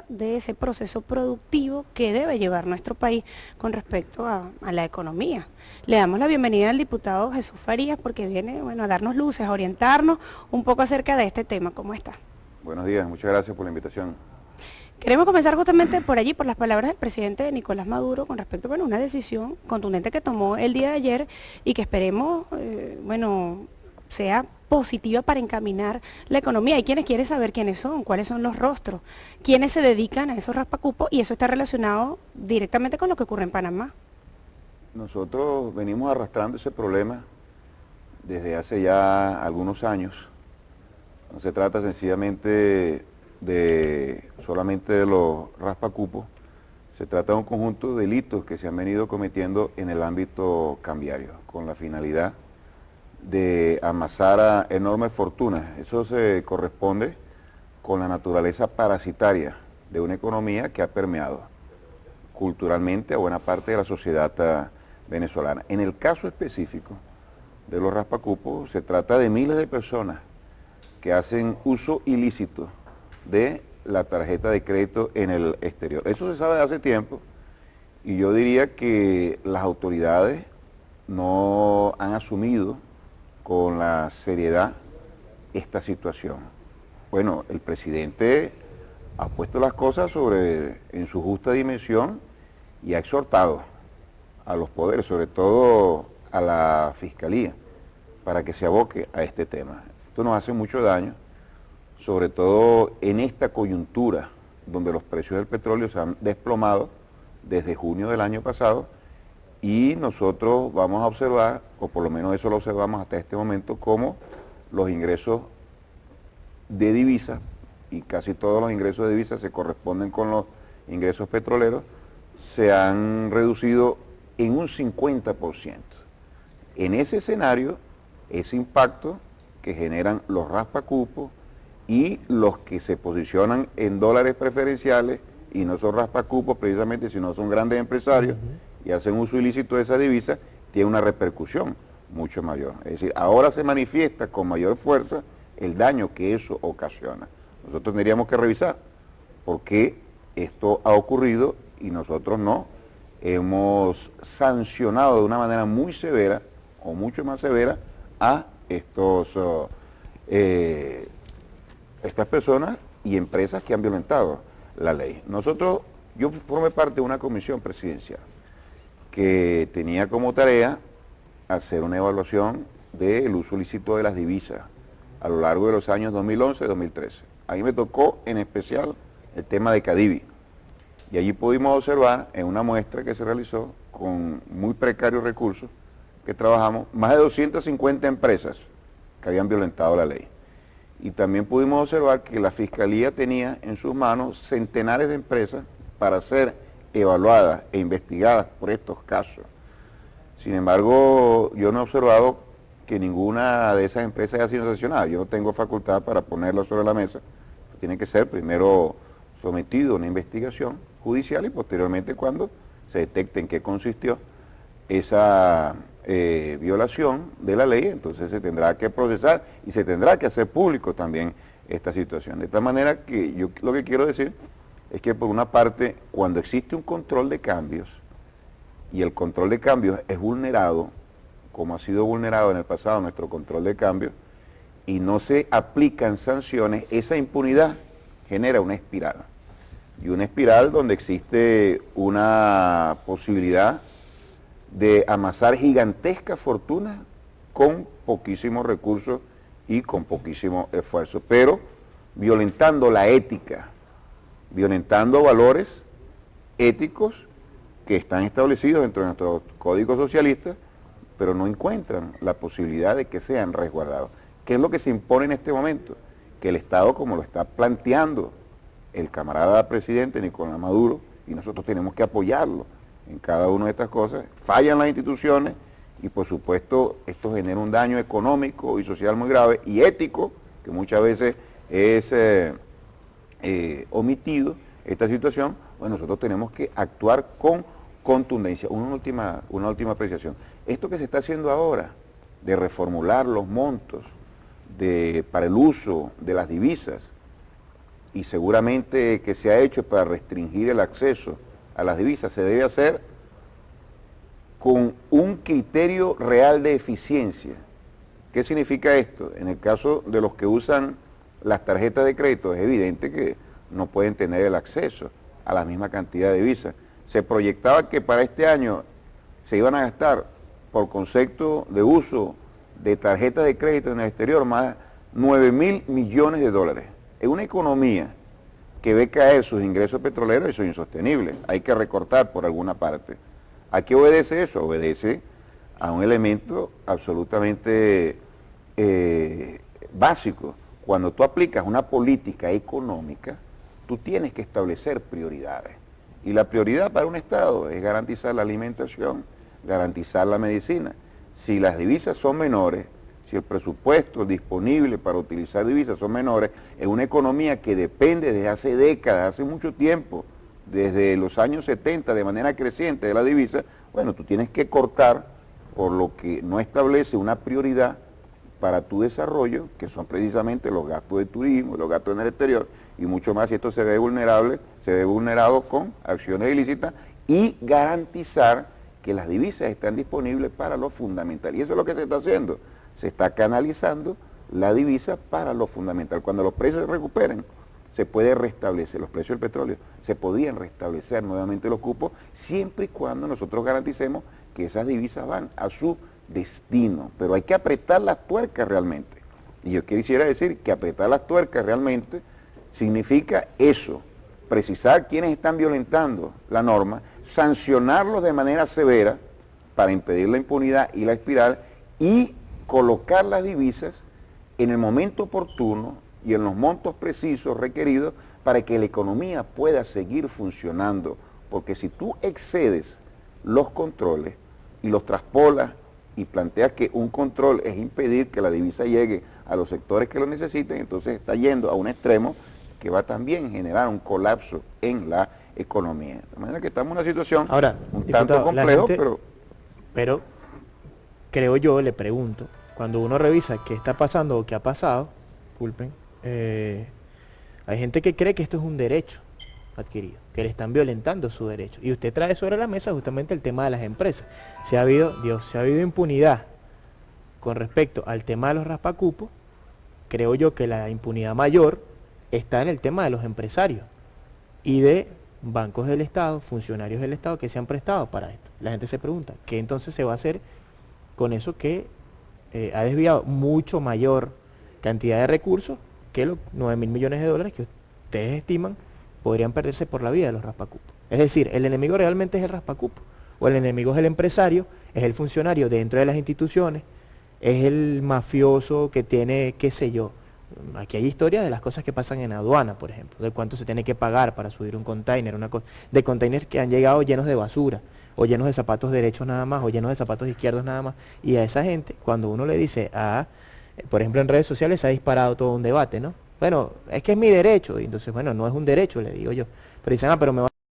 de ese proceso productivo que debe llevar nuestro país con respecto a la economía. Le damos la bienvenida al diputado Jesús Farías porque viene, bueno, a darnos luces, a orientarnos un poco acerca de este tema. ¿Cómo está? Buenos días, muchas gracias por la invitación. Queremos comenzar justamente por allí, por las palabras del presidente Nicolás Maduro con respecto, bueno, a una decisión contundente que tomó el día de ayer y que esperemos, sea positiva para encaminar la economía. Hay quienes quieren saber quiénes son, cuáles son los rostros, quiénes se dedican a esos raspacupos, y eso está relacionado directamente con lo que ocurre en Panamá. Nosotros venimos arrastrando ese problema desde hace ya algunos años. No se trata sencillamente solamente de los raspacupos, se trata de un conjunto de delitos que se han venido cometiendo en el ámbito cambiario, con la finalidad de amasar a enormes fortunas. Eso se corresponde con la naturaleza parasitaria de una economía que ha permeado culturalmente a buena parte de la sociedad venezolana. En el caso específico de los raspacupos, se trata de miles de personas que hacen uso ilícito de la tarjeta de crédito en el exterior. Eso se sabe de hace tiempo y yo diría que las autoridades no han asumido con la seriedad esta situación. Bueno, el presidente ha puesto las cosas en su justa dimensión y ha exhortado a los poderes, sobre todo a la Fiscalía, para que se aboque a este tema. Esto nos hace mucho daño, sobre todo en esta coyuntura donde los precios del petróleo se han desplomado desde junio del año pasado, y nosotros vamos a observar, o por lo menos eso lo observamos hasta este momento, cómo los ingresos de divisas, y casi todos los ingresos de divisas se corresponden con los ingresos petroleros, se han reducido en un 50%. En ese escenario, ese impacto que generan los raspacupos y los que se posicionan en dólares preferenciales y no son raspacupos precisamente, sino son grandes empresarios y hacen uso ilícito de esa divisa, tiene una repercusión mucho mayor. Es decir, ahora se manifiesta con mayor fuerza el daño que eso ocasiona. Nosotros tendríamos que revisar por qué esto ha ocurrido y nosotros no hemos sancionado de una manera muy severa o mucho más severa a estas personas y empresas que han violentado la ley. Yo formé parte de una comisión presidencial que tenía como tarea hacer una evaluación del uso ilícito de las divisas a lo largo de los años 2011 y 2013. A mí me tocó en especial el tema de Cadivi, y allí pudimos observar en una muestra que se realizó con muy precarios recursos que trabajamos, más de 250 empresas que habían violentado la ley. Y también pudimos observar que la Fiscalía tenía en sus manos centenares de empresas para ser evaluadas e investigadas por estos casos. Sin embargo, yo no he observado que ninguna de esas empresas haya sido sancionada. Yo no tengo facultad para ponerlo sobre la mesa. Tiene que ser primero sometido a una investigación judicial y posteriormente, cuando se detecte en qué consistió esa violación de la ley, entonces se tendrá que procesar y se tendrá que hacer público también esta situación. De tal manera que yo lo que quiero decir es que, por una parte, cuando existe un control de cambios y el control de cambios es vulnerado, como ha sido vulnerado en el pasado nuestro control de cambios, y no se aplican sanciones, esa impunidad genera una espiral. Y una espiral donde existe una posibilidad de amasar gigantescas fortunas con poquísimos recursos y con poquísimo esfuerzo, pero violentando la ética, violentando valores éticos que están establecidos dentro de nuestro código socialista, pero no encuentran la posibilidad de que sean resguardados. ¿Qué es lo que se impone en este momento? Que el Estado, como lo está planteando el camarada presidente Nicolás Maduro, y nosotros tenemos que apoyarlo en cada una de estas cosas, fallan las instituciones y, por supuesto, esto genera un daño económico y social muy grave y ético, que muchas veces es omitido esta situación. Bueno, nosotros tenemos que actuar con contundencia. Una última apreciación. Esto que se está haciendo ahora, de reformular los montos para el uso de las divisas, y seguramente que se ha hecho para restringir el acceso a las divisas, se debe hacer con un criterio real de eficiencia. ¿Qué significa esto? En el caso de los que usan las tarjetas de crédito, es evidente que no pueden tener el acceso a la misma cantidad de divisas. Se proyectaba que para este año se iban a gastar, por concepto de uso de tarjetas de crédito en el exterior, más 9.000 millones de dólares. En una economía que ve caer sus ingresos petroleros, eso es insostenible. Hay que recortar por alguna parte. ¿A qué obedece eso? Obedece a un elemento absolutamente básico. Cuando tú aplicas una política económica, tú tienes que establecer prioridades. Y la prioridad para un Estado es garantizar la alimentación, garantizar la medicina. Si las divisas son menores, si el presupuesto disponible para utilizar divisas son menores, en una economía que depende desde hace décadas, hace mucho tiempo, desde los años 70 de manera creciente de la divisa, bueno, tú tienes que cortar por lo que no establece una prioridad para tu desarrollo, que son precisamente los gastos de turismo, los gastos en el exterior, y mucho más si esto se ve vulnerable, se ve vulnerado con acciones ilícitas, y garantizar que las divisas están disponibles para lo fundamental. Y eso es lo que se está haciendo. Se está canalizando la divisa para lo fundamental. Cuando los precios se recuperen, se puede restablecer los precios del petróleo, se podrían restablecer nuevamente los cupos, siempre y cuando nosotros garanticemos que esas divisas van a su destino. Pero hay que apretar las tuercas realmente. Y yo quisiera decir que apretar las tuercas realmente significa eso, precisar quiénes están violentando la norma, sancionarlos de manera severa para impedir la impunidad y la espiral, y colocar las divisas en el momento oportuno y en los montos precisos requeridos para que la economía pueda seguir funcionando. Porque si tú excedes los controles y los traspolas y planteas que un control es impedir que la divisa llegue a los sectores que lo necesiten, entonces está yendo a un extremo que va también a generar un colapso en la economía. De manera que estamos en una situación ahora, un tanto complejo, pero creo yo, le pregunto, cuando uno revisa qué está pasando o qué ha pasado, disculpen, hay gente que cree que esto es un derecho adquirido, que le están violentando su derecho. Y usted trae sobre la mesa justamente el tema de las empresas. Se ha habido impunidad con respecto al tema de los raspacupos. Creo yo que la impunidad mayor está en el tema de los empresarios y de bancos del Estado, funcionarios del Estado que se han prestado para esto. La gente se pregunta, ¿qué entonces se va a hacer con eso que ha desviado mucho mayor cantidad de recursos que los 9.000 millones de dólares que ustedes estiman podrían perderse por la vía de los raspacupos? Es decir, ¿el enemigo realmente es el raspacupo? ¿O el enemigo es el empresario, es el funcionario dentro de las instituciones, es el mafioso que tiene, qué sé yo? Aquí hay historias de las cosas que pasan en aduana, por ejemplo, de cuánto se tiene que pagar para subir un container, de containers que han llegado llenos de basura, o llenos de zapatos derechos nada más, o llenos de zapatos izquierdos nada más. Y a esa gente, cuando uno le dice, por ejemplo en redes sociales se ha disparado todo un debate, ¿no? Bueno, es que es mi derecho, y entonces, bueno, no es un derecho, le digo yo. Pero dicen, pero me va